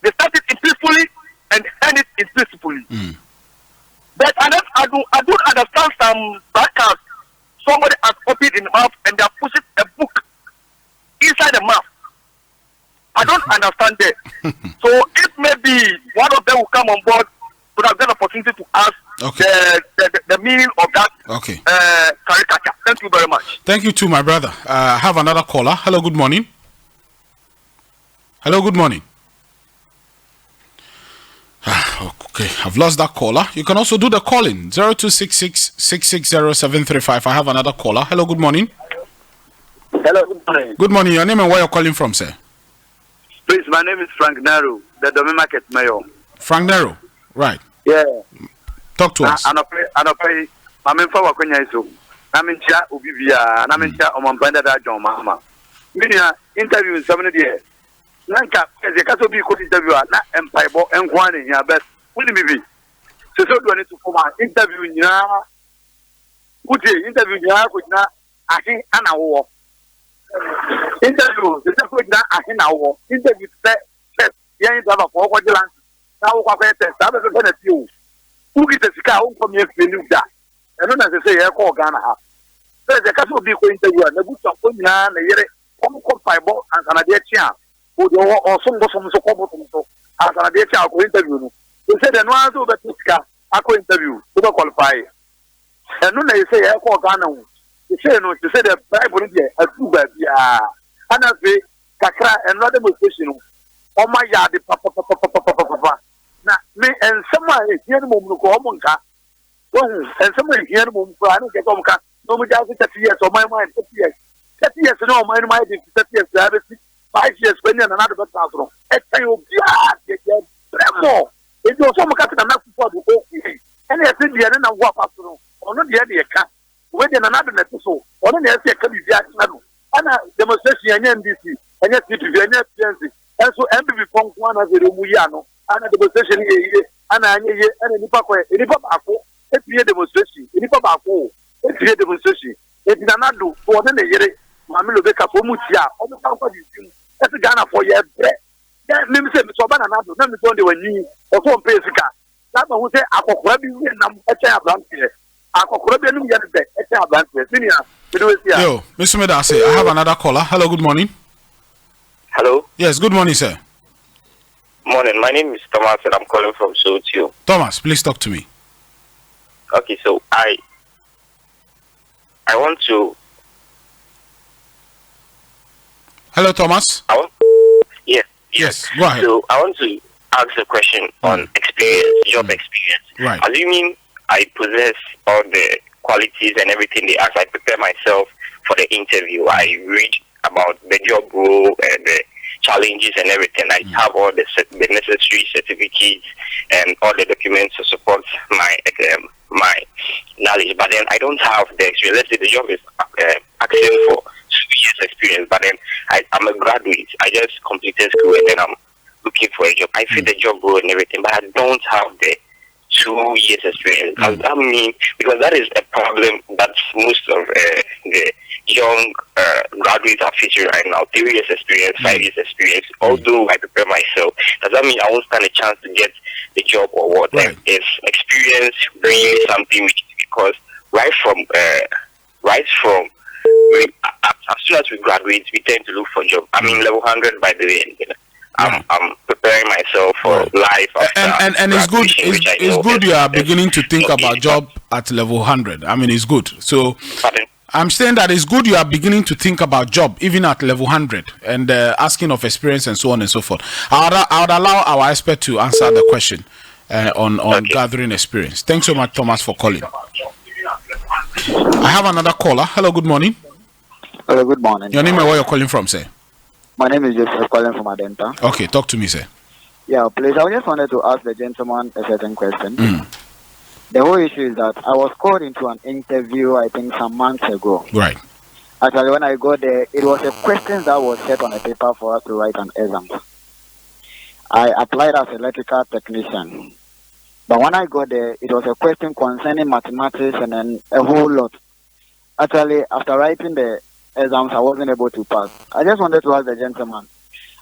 They started it peacefully and end it peacefully. But I don't understand some broadcasts. Somebody has opened in the mouth and they are pushing a book inside the mouth. I don't understand that. So if maybe one of them will come on board, would have an opportunity to ask the meaning of that caricature. Thank you very much. Thank you too, my brother. I have another caller. Hello, good morning. Hello, good morning. Okay, I've lost that caller. You can also do the call-in, 0266-660-735. I have another caller. Hello, good morning. Hello, good morning. Good morning. Your name and where you're calling from, sir? Please, my name is Frank Nero, the Domain Market Mayor. Frank Nero, right. Yeah. Talk to us. I'm in for Kenya. I'm in chat, Ubivia, and I'm in chat on my brother John Mahama. Meaning, interview 7 years. Nanka, as a Caso be could interview na empire and one in your best. Wouldn't be. So do I need to form an interview now? Would you interview now? Would not, I think, an hour. Interview, the second now, I think, hour. Interview, set, young driver for what you land. Now, what I test, I have a few. Who gets a car from your feeling that? And don't as I say, I call Ghana. There's a couple of people interview and the books of Punya and the Yere, fiber and an idea chair. Who or some so called as an idea chair interview. They said, and one over Tika, I could interview, who don't qualify. And when they say, I call Ghana, they say, no, they say the Bible is a two baby. And I say, Kakra and not demonstration. Oh my yard, papa. Now, me and someone is here, Momuka. And someone here, Momuka, I don't get Omka. No, we just 30 years or my mind, 30 years. 30 years, no, my mind is 30 years, 5 years, spending another classroom. It's a more. It was so much enough for the okay. And I think the end of what afternoon, or not the idea cat, within another episode, or the essay can be the and a demonstration and NDC, and yet it is an experience. And so, every from one as a Muyano, and a demonstration here, and a year, and a Nipako, a Nipako, it's a demonstration, a Nipako, it's a demonstration. It's another for the year, Mamma Becca for Mutia, or the South of you. That's a Ghana for your bread. Let me say, Mr. Banana, let me go to a new or some Pesica. That's who say, I could grab you and a chair blank here. I could grab you and a chair blank here. Yo, Mr. Medase, I have another caller. Hello, good morning. Hello. Yes, good morning, sir. Morning. My name is Thomas and I'm calling from Soutio. Thomas, please talk to me. Okay, so I want to. Hello, Thomas. Yes. Go ahead. So I want to ask a question on experience, job experience. Right. Assuming I possess all the qualities and everything they ask, I prepare myself for the interview. I read about the job role and the challenges and everything. I have all the necessary certificates and all the documents to support my knowledge. But then I don't have the experience. Let's say the job is asking for 2 years experience, but then I'm a graduate. I just completed school and then I'm looking for a job. I fit the job role and everything, but I don't have the 2 years experience. Does that mean, because that is a problem that most of the young graduates are facing right now, 3 years experience, 5 years experience, although I prepare myself, does that mean I won't stand a chance to get the job or what? Right. Is experience really something which, because right from as soon as we graduate, we tend to look for jobs. I'm in level 100 by the way. I'm preparing myself for life. And it's good. It's good you are beginning to think about job at level 100. I mean, it's good. So I'm saying that it's good you are beginning to think about job even at level 100 and asking of experience and so on and so forth. I would allow our expert to answer the question on gathering experience. Thanks so much, Thomas, for calling. I have another caller. Hello, good morning. Hello, good morning. Your name and where you're calling from, sir? My name is Joseph, calling from Adenta. Okay, talk to me, sir. Yeah, please, I just wanted to ask the gentleman a certain question. The whole issue is that I was called into an interview, I think, some months ago. Right. Actually, when I got there, it was a question that was set on a paper for us to write an exam. I applied as electrical technician. But when I got there, it was a question concerning mathematics and then a whole lot. Actually, after writing the exams, I wasn't able to pass. I just wanted to ask the gentleman,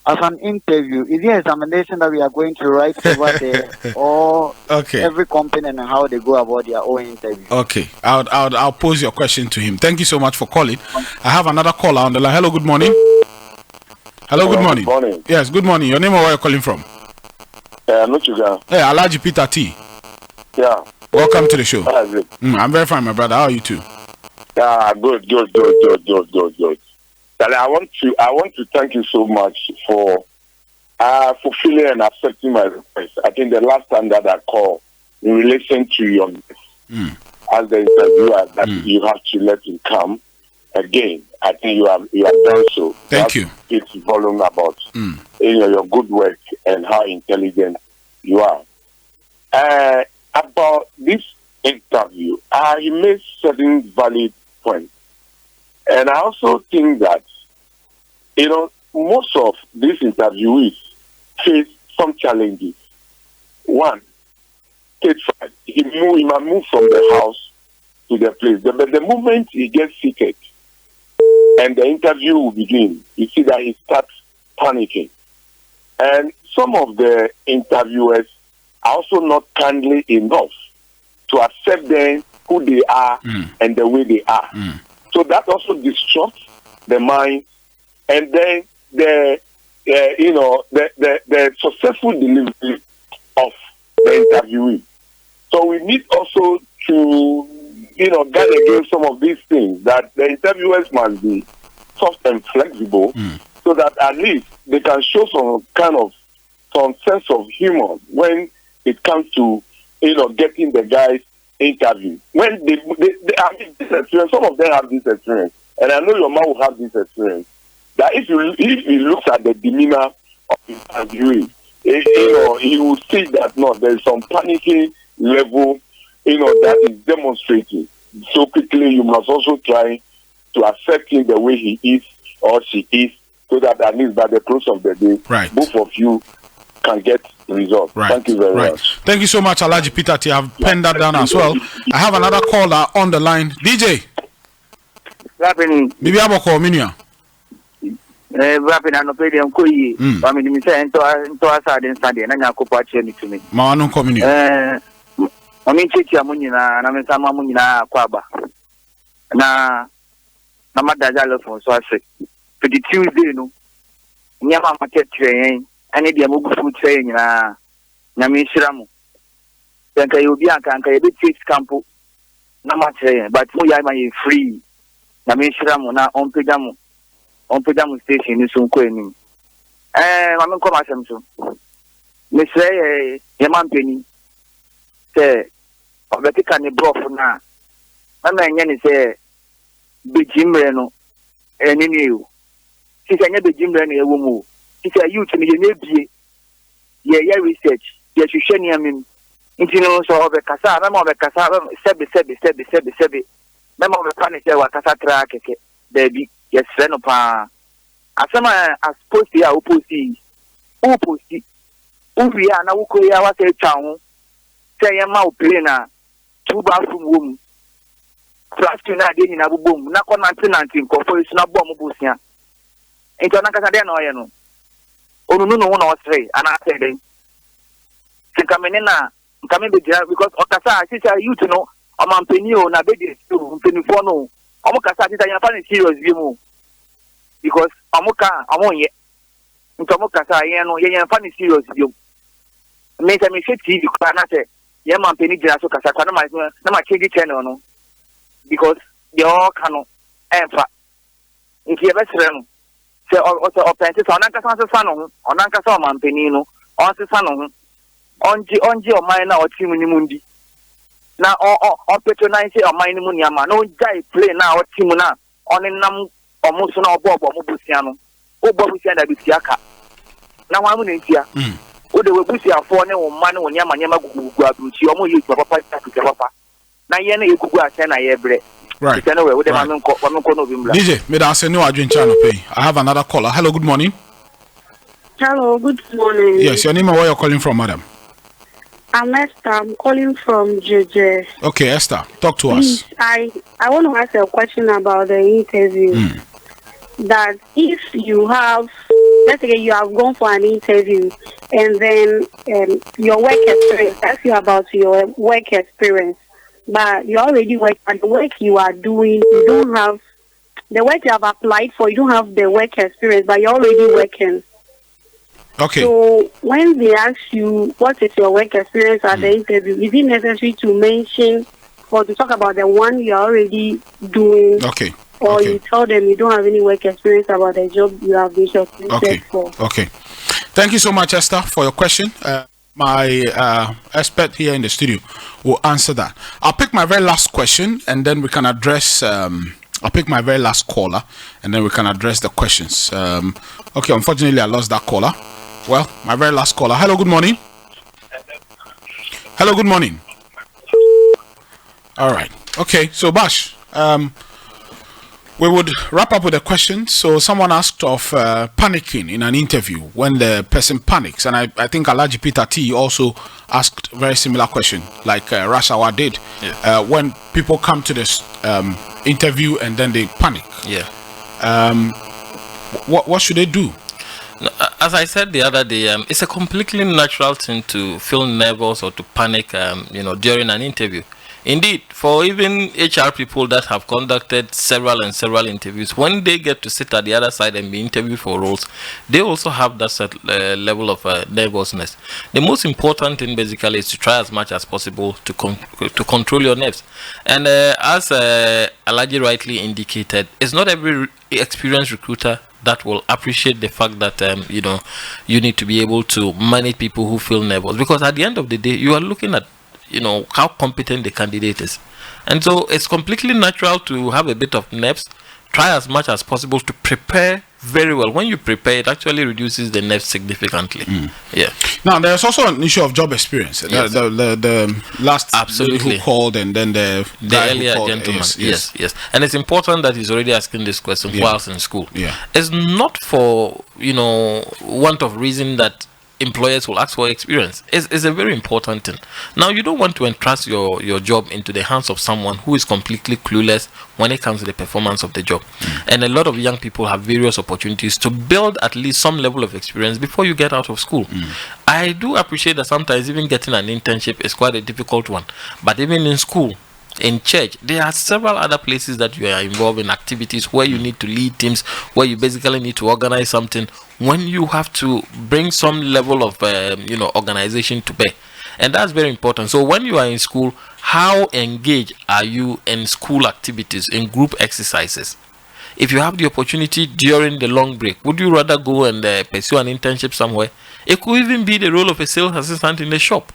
as an interview, is there an examination that we are going to write over there, or every company and how they go about their own interview? Okay, I'll pose your question to him. Thank you so much for calling. I have another caller on the line. Hello, good morning. Hello, good morning. Good morning. Yes, good morning. Your name and where you're calling from? Nuchuga. Hey, Alaji Peter T. Yeah. Welcome to the show. I'm very fine, my brother. How are you too? Yeah, good. I want to thank you so much for fulfilling and accepting my request. I think the last time that I called in relation to your as the interviewer that you have to let him come again. I think you have done so. Thank you. It's volume about your good work and how intelligent you are. About this interview, he made certain valid points. And I also think that, most of these interviewees face some challenges. One, stage 5, he might move from the house to the place. But the moment he gets seated and the interview will begin, you see that he starts panicking. And some of the interviewers are also not kindly enough to accept them who they are and the way they are. So that also disrupts the mind, and then the successful delivery of the interviewee. So we need also to guard against some of these things, that the interviewers must be soft and flexible, so that at least they can show some sense of humor when it comes to getting the guys interview. When they have this experience, some of them have this experience, and I know your man will have this experience, that if he looks at the demeanor of the interviewee, he will see that there is some panicking level, that is demonstrating. So quickly, you must also try to accept him the way he is or she is, so that at least by the close of the day, both of you can get results. Thank you very much. Thank you so much, Alaji Peter T. I've penned that down as well. I have another caller on the line. DJ. Maybe I'm a call Minia. Rapping and opinion Koyi. I mean, me say into aside and Sunday, and I could watch any to me. Manu community. I mean, Chichi Amunina, and I mean, some Amunina Quaba. Na Namada Zylofon, so I say, for the Tuesday, no, Nyama market train, and the Amugu food train, Nami Shiramu. Then can you be a canker, a bit fixed campo, Nama train, but Muyama free. Nami Shiramu, na on Pedamu station is so cool. I'm going to come so. Miss Ray, Yaman Penny, say, of the Tikani Brof now. My man say, be Jim Reno, and in you. She said, never Jim Reno, a woman. She said, you to me, you may be research. Yes, you share near me. Into no so of a Casa, I'm of a Casa, Sebi. Member of the furniture was Casa track, baby. Yes, friend of Asama as post here, Uposi, Ubia, and Ukoya was a town. Say a mouth plana, 2 bathroom room. Flash to not in a boom, not on 19, for it's not bomb busia. Into Nakasadian Oyano. Oh, no one was say, and I said, coming because Okasa, sister, you to know, a man penio, na baby, Penifono. Omokasa tita yan fani serious view because omoka amonye ntomokasa yen no yen fani serious view me say me TV kwa na say yen man peni gira so kasa kwa na ma change channel no because the all kanu enfa nti e besere no say o penti so onankasa sa no onankasa o man peni no on se sa no onji o man na o timu ni mundi na on patronize o man ni mu niama no jai play na o timu na on nam omo so na obo mo busia no obo busia da busia ka na wa mu na ntia o de we busia fo ne wo man ne wo niama gugu abuchi omo yi papa na ye na egugu ase na ye bre right DJ me da say no adwen channel pay. I have another caller. Hello, good morning. Hello, good morning. Yes, your name and where you're calling from, madam? I'm Esther. I'm calling from JJ. Okay, Esther, talk to Please, us. I want to ask a question about the interview. That if you have, let's say you have gone for an interview and then your work experience, ask you about your work experience, but you already work at the work you are doing, you don't have the work you have applied for, you don't have the work experience, but you're already working. Okay. So when they ask you what is your work experience at the interview, is it necessary to mention or to talk about the one you're already doing? Okay. Or you tell them you don't have any work experience about the job you have been shortlisted for? Okay. Thank you so much, Esther, for your question. My expert here in the studio will answer that. I'll pick my very last question and then we can address... I'll pick my very last caller and then we can address the questions. Okay, unfortunately, I lost that caller. Well, my very last caller. Hello, good morning. Hello, good morning. All right. Okay, so Bash, We would wrap up with a question. So someone asked of panicking in an interview when the person panics, and I think Alaji Peter T also asked very similar question, like Rashawa did. Yeah. When people come to this interview and then they panic. Yeah. What should they do? As I said the other day, it's a completely natural thing to feel nervous or to panic, during an interview. Indeed, for even HR people that have conducted several interviews, when they get to sit at the other side and be interviewed for roles, they also have that level of nervousness. The most important thing basically is to try as much as possible to control your nerves. And as Alaji rightly indicated, it's not every experienced recruiter that will appreciate the fact that you need to be able to manage people who feel nervous, because at the end of the day you are looking at how competent the candidate is. And so it's completely natural to have a bit of nerves. Try as much as possible to prepare very well. When you prepare, it actually reduces the nerves significantly. Yeah. Now there's also an issue of job experience. Yes. The last Absolutely. who called, and then the guy earlier who called. gentleman. Yes. And it's important that he's already asking this question whilst in school. Yeah. It's not for want of reason that employers will ask for experience. It's a very important thing. Now, you don't want to entrust your job into the hands of someone who is completely clueless when it comes to the performance of the job. And a lot of young people have various opportunities to build at least some level of experience before you get out of school. I do appreciate that sometimes even getting an internship is quite a difficult one. But even in school, in church, there are several other places that you are involved in activities where you need to lead teams, where you basically need to organize something, when you have to bring some level of organization to bear. And that's very important. So when you are in school, how engaged are you in school activities, in group exercises? If you have the opportunity during the long break, would you rather go and pursue an internship somewhere? It could even be the role of a sales assistant in the shop.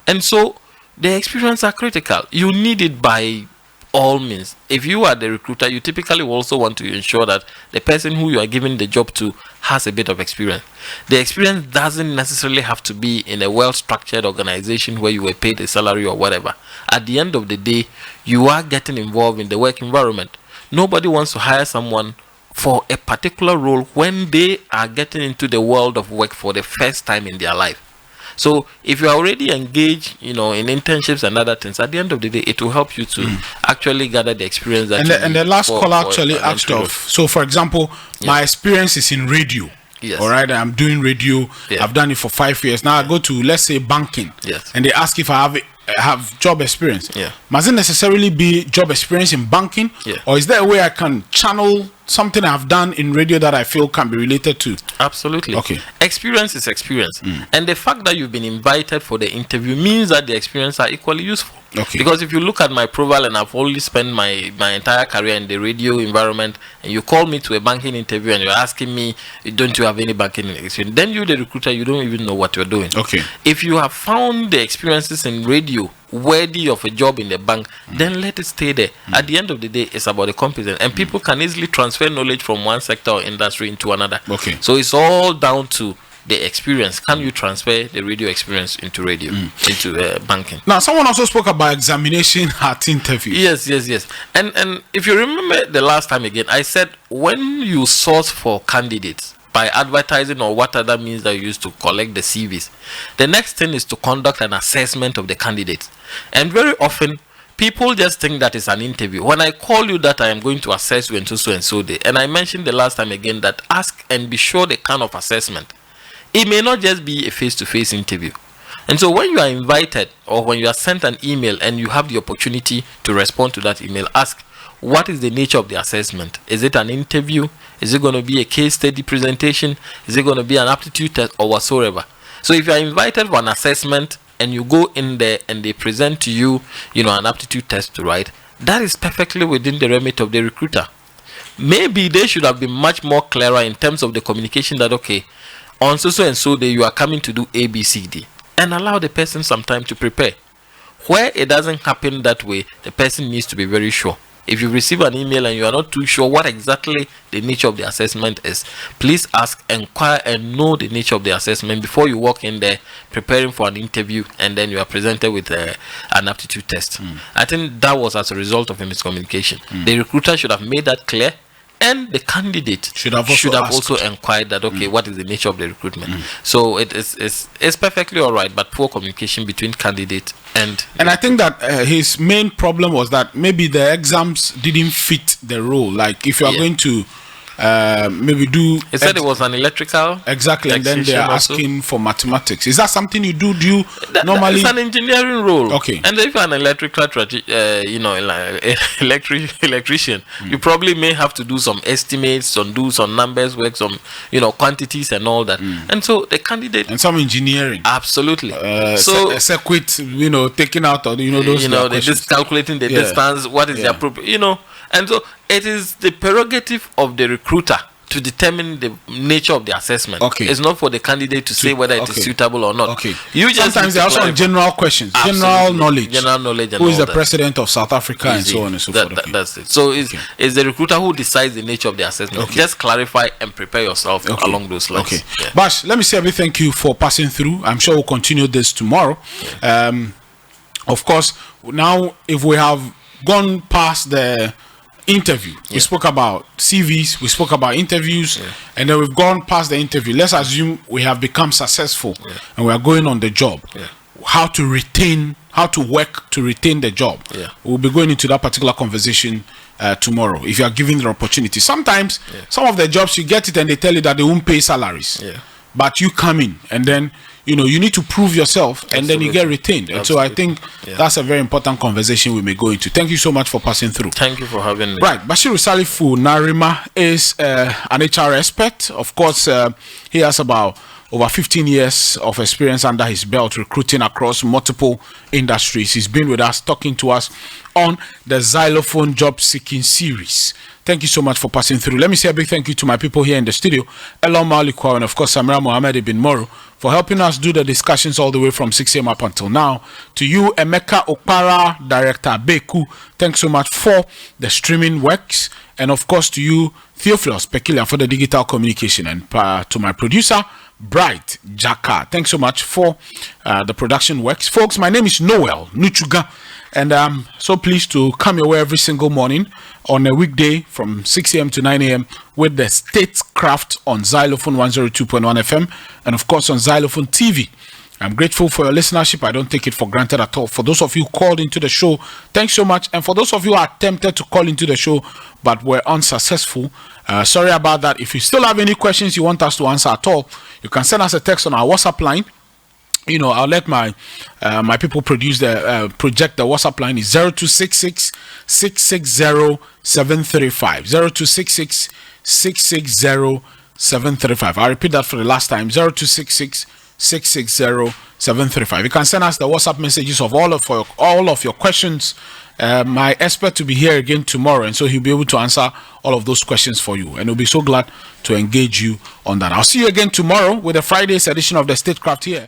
And so the experience are critical. You need it by all means. If you are the recruiter, you typically also want to ensure that the person who you are giving the job to has a bit of experience. The experience doesn't necessarily have to be in a well-structured organization where you were paid a salary or whatever. At the end of the day, you are getting involved in the work environment. Nobody wants to hire someone for a particular role when they are getting into the world of work for the first time in their life. So if you are already engaged, in internships and other things, at the end of the day, it will help you to actually gather the experience that and the last caller actually asked of. So, for example, my experience is in radio. Yes. All right, I'm doing radio. Yeah. I've done it for 5 years. Now I go to, let's say, banking. Yes. And they ask if I have job experience. Yeah. Must it necessarily be job experience in banking? Yeah. Or is there a way I can channel something I've done in radio that I feel can be related to? Absolutely. Okay. Experience is experience. And the fact that you've been invited for the interview means that the experience are equally useful. Okay. Because if you look at my profile and I've only spent my entire career in the radio environment, and you call me to a banking interview and you're asking me, don't you have any banking experience? Then you, the recruiter, you don't even know what you're doing. Okay. If you have found the experiences in radio worthy of a job in the bank, then let it stay there. At the end of the day, it's about the competence, and people can easily transfer knowledge from one sector or industry into another. Okay. So it's all down to the experience. Can you transfer the radio experience into radio, into banking? Now, someone also spoke about examination at interview. Yes. And if you remember the last time again, I said when you source for candidates by advertising or what other means that you use to collect the CVs, the next thing is to conduct an assessment of the candidates. And very often, people just think that it's an interview. When I call you that I am going to assess you and so day, and I mentioned the last time again that ask and be sure the kind of assessment. It may not just be a face-to-face interview. And so when you are invited or when you are sent an email and you have the opportunity to respond to that email, ask, what is the nature of the assessment? Is it an interview? Is it going to be a case study presentation? Is it going to be an aptitude test or whatsoever? So if you are invited for an assessment and you go in there and they present to you, an aptitude test to write, that is perfectly within the remit of the recruiter. Maybe they should have been much more clearer in terms of the communication that, okay, on so and so day you are coming to do A, B, C, D, and allow the person some time to prepare. Where it doesn't happen that way, the person needs to be very sure. If you receive an email and you are not too sure what exactly the nature of the assessment is, please ask, inquire, and know the nature of the assessment before you walk in there preparing for an interview and then you are presented with an aptitude test. I think that was as a result of a miscommunication. The recruiter should have made that clear and the candidate should have also inquired that, okay, what is the nature of the recruitment? So it's perfectly all right, but poor communication between candidate and I think that his main problem was that maybe the exams didn't fit the role. Like if you are going to maybe do, he said it was an electrical, exactly, and then they are asking for mathematics. Is that something you do normally? It's an engineering role, okay, and if you're an electrical electrician, you probably may have to do some estimates, do some numbers work, some quantities and all that, and so the candidate and some engineering, absolutely, so circuit, taking out, or those, they're just calculating the distance, what is the appropriate, and so it is the prerogative of the recruiter to determine the nature of the assessment. Okay. It's not for the candidate to say whether it is suitable or not. Okay. Sometimes there are also general questions, general knowledge. And who is the president of South Africa, and so on and so forth. That's it. So it's the recruiter who decides the nature of the assessment. Okay. Just clarify and prepare yourself along those lines. Okay. Yeah. Bash, let me say a big thank you for passing through. I'm sure we'll continue this tomorrow. Yeah. Of course, now if we have gone past the interview, we spoke about CVs, we spoke about interviews, and then we've gone past the interview. Let's assume we have become successful and we are going on the job. How to work to retain the job. We'll be going into that particular conversation tomorrow, if you are given the opportunity. Sometimes some of the jobs you get it and they tell you that they won't pay salaries, but you come in and then you need to prove yourself, and then you get retained. And so I think that's a very important conversation we may go into. Thank you so much for passing through. Thank you for having me. Right, Bashiru Salifu Narima is an HR expert. Of course, he has about over 15 years of experience under his belt recruiting across multiple industries. He's been with us, talking to us on the Zylofon Job Seeking Series. Thank you so much for passing through. Let me say a big thank you to my people here in the studio, Elon Malikwa, and of course Samira Mohammed Ibn Moro, for helping us do the discussions all the way from 6 a.m. up until now. To you, Emeka Okpara, Director Beku, thanks so much for the streaming works. And of course to you, Theophilus Pekilia, for the digital communication. And to my producer, Bright Jaka, thanks so much for the production works. Folks, my name is Noel Nuchuga, and I'm so pleased to come your way every single morning on a weekday from 6 a.m. to 9 a.m. with the Statecraft on Zylofon 102.1 FM and of course on Zylofon TV. I'm grateful for your listenership. I don't take it for granted at all. For those of you who called into the show, thanks so much. And for those of you who attempted to call into the show but were unsuccessful, sorry about that. If you still have any questions you want us to answer at all, you can send us a text on our WhatsApp line. I'll let my people project the WhatsApp line is 0266 660 735 0266 660 735. I'll repeat that for the last time, 0266 660 735. You can send us the WhatsApp messages of all of your questions. My expert to be here again tomorrow, and so he'll be able to answer all of those questions for you, and we'll be so glad to engage you on that. I'll see you again tomorrow with the Friday's edition of the Statecraft here.